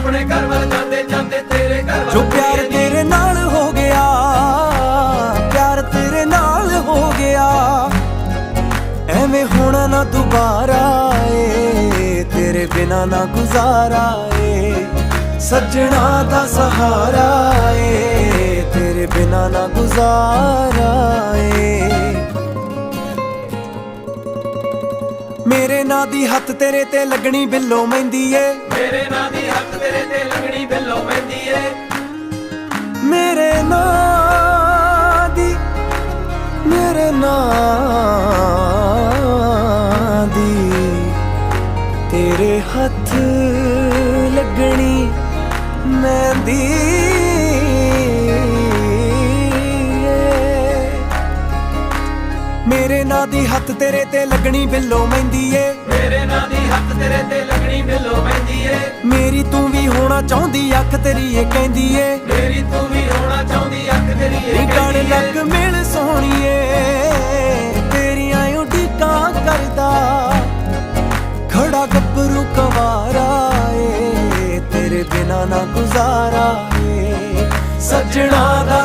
अपने घर वाल जाते जाते तेरे घर जो प्यार तेरे नाल हो गया, प्यार तेरे नाल हो गया, एवें होना ना दोबारा ए, तेरे बिना ना गुजारा ए, सजना दा सहारा ए, तेरे बिना ना गुजारा ए। मेरे नां दी हत्थ तेरे ते लगनी बिल्लो मेहंदी ए, मेरे नां दी हत्थ तेरे ते लगनी बिल्लो मेहंदी ए, मेरे नां दी, मेरे नां दी तेरे हत्थ लगनी मेहंदी मेरे नां दी हत्थ तेरे ते लगनी बिल्लो मेहंदी ए, मेरे नां दी हत्थ तेरे ते लगनी बिल्लो मेहंदी ए, मेरी तू भी होना चाहुंदी अख तेरी ए कहंदी ए, मेरी तू भी होना चाहुंदी अख तेरी ए गण लग मिल सोहणीए तेरियां उਡੀਕਾਂ करदा खड़ा गब्बरू कवारा ए, तेरे बिना ना गुजारा ए, सजना दा